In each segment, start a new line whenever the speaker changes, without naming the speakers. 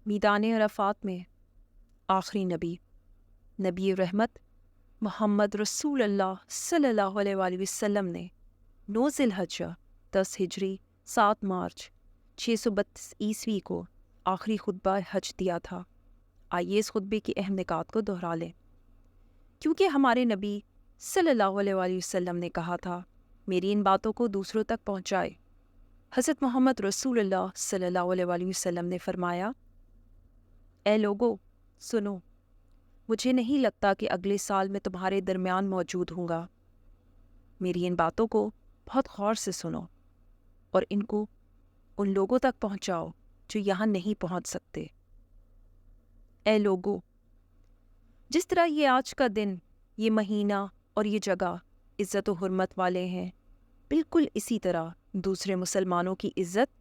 میدان عرفات میں آخری نبی رحمت محمد رسول اللہ صلی اللہ علیہ وآلہ وسلم نے 9 ذی الحجہ 10 ہجری 7 مارچ 632 عیسوی کو آخری خطبہ حج دیا تھا۔ آئیے اس خطبے کی اہم نکات کو دہرا لیں۔ کیونکہ ہمارے نبی صلی اللہ علیہ وآلہ وسلم نے کہا تھا، میری ان باتوں کو دوسروں تک پہنچائے۔ حضرت محمد رسول اللہ صلی اللہ علیہ وآلہ وسلم نے فرمایا، اے لوگو سنو، مجھے نہیں لگتا کہ اگلے سال میں تمہارے درمیان موجود ہوں گا۔ میری ان باتوں کو بہت غور سے سنو اور ان کو ان لوگوں تک پہنچاؤ جو یہاں نہیں پہنچ سکتے۔ اے لوگو، جس طرح یہ آج کا دن، یہ مہینہ اور یہ جگہ عزت و حرمت والے ہیں، بالکل اسی طرح دوسرے مسلمانوں کی عزت،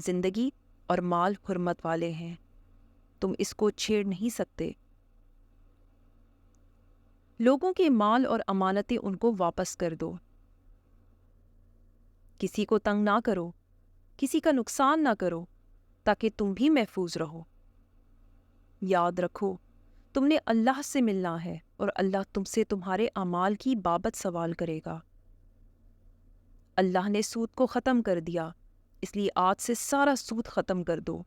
زندگی اور مال حرمت والے ہیں۔ تم اس کو چھیڑ نہیں سکتے۔ لوگوں کے مال اور امانتیں ان کو واپس کر دو۔ کسی کو تنگ نہ کرو، کسی کا نقصان نہ کرو، تاکہ تم بھی محفوظ رہو۔ یاد رکھو، تم نے اللہ سے ملنا ہے اور اللہ تم سے تمہارے اعمال کی بابت سوال کرے گا۔ اللہ نے سود کو ختم کر دیا، اس لیے آج سے سارا سود ختم کر دو،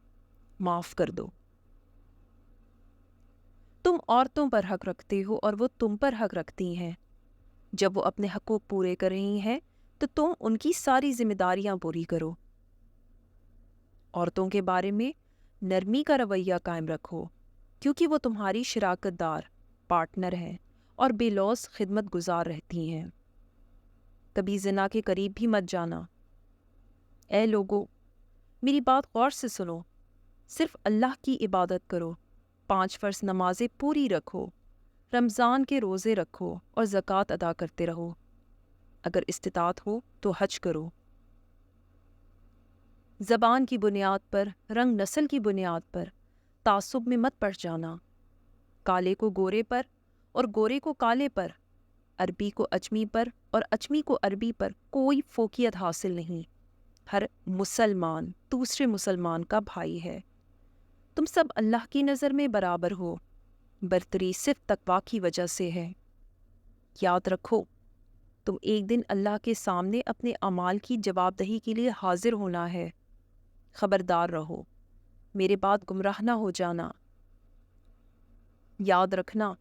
معاف کر دو۔ تم عورتوں پر حق رکھتے ہو اور وہ تم پر حق رکھتی ہیں۔ جب وہ اپنے حقوق پورے کر رہی ہیں تو تم ان کی ساری ذمہ داریاں پوری کرو۔ عورتوں کے بارے میں نرمی کا رویہ قائم رکھو، کیونکہ وہ تمہاری شراکت دار، پارٹنر ہیں اور بے لوث خدمت گزار رہتی ہیں۔ کبھی زنا کے قریب بھی مت جانا۔ اے لوگو، میری بات غور سے سنو، صرف اللہ کی عبادت کرو، 5 فرض نمازیں پوری رکھو، رمضان کے روزے رکھو اور زکوٰۃ ادا کرتے رہو۔ اگر استطاعت ہو تو حج کرو۔ زبان کی بنیاد پر، رنگ نسل کی بنیاد پر تعصب میں مت پڑ جانا۔ کالے کو گورے پر اور گورے کو کالے پر، عربی کو اجمی پر اور اجمی کو عربی پر کوئی فوقیت حاصل نہیں۔ ہر مسلمان دوسرے مسلمان کا بھائی ہے۔ تم سب اللہ کی نظر میں برابر ہو، برتری صرف تقویٰ کی وجہ سے ہے۔ یاد رکھو، تم ایک دن اللہ کے سامنے اپنے اعمال کی جواب دہی کے لیے حاضر ہونا ہے۔ خبردار رہو، میرے بعد گمراہ نہ ہو جانا۔ یاد رکھنا،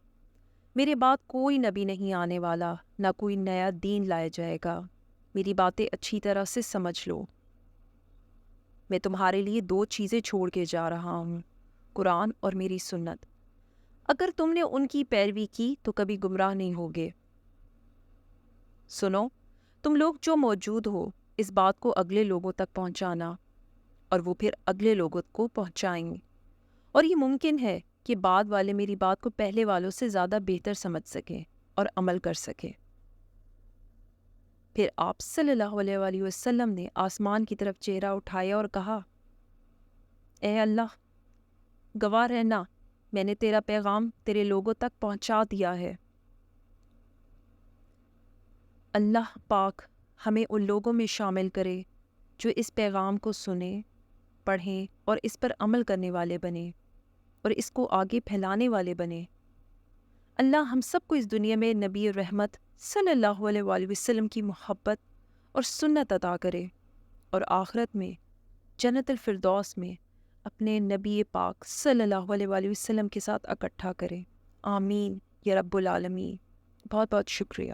میرے بعد کوئی نبی نہیں آنے والا، نہ کوئی نیا دین لایا جائے گا۔ میری باتیں اچھی طرح سے سمجھ لو۔ میں تمہارے لیے 2 چیزیں چھوڑ کے جا رہا ہوں، قرآن اور میری سنت۔ اگر تم نے ان کی پیروی کی تو کبھی گمراہ نہیں ہوگے۔ سنو، تم لوگ جو موجود ہو، اس بات کو اگلے لوگوں تک پہنچانا، اور وہ پھر اگلے لوگوں کو پہنچائیں گے، اور یہ ممکن ہے کہ بعد والے میری بات کو پہلے والوں سے زیادہ بہتر سمجھ سکیں اور عمل کر سکیں۔ پھر آپ صلی اللہ علیہ وآلہ وسلم نے آسمان کی طرف چہرہ اٹھایا اور کہا، اے اللہ، گواہ رہنا، میں نے تیرا پیغام تیرے لوگوں تک پہنچا دیا ہے۔ اللہ پاک ہمیں ان لوگوں میں شامل کرے جو اس پیغام کو سنیں، پڑھیں اور اس پر عمل کرنے والے بنیں اور اس کو آگے پھیلانے والے بنیں۔ اللہ ہم سب کو اس دنیا میں نبی رحمت صلی اللہ علیہ وآلہ وسلم کی محبت اور سنت عطا کرے، اور آخرت میں جنت الفردوس میں اپنے نبی پاک صلی اللہ علیہ وآلہ وسلم کے ساتھ اکٹھا کرے۔ آمین یا رب العالمین۔ بہت بہت شکریہ۔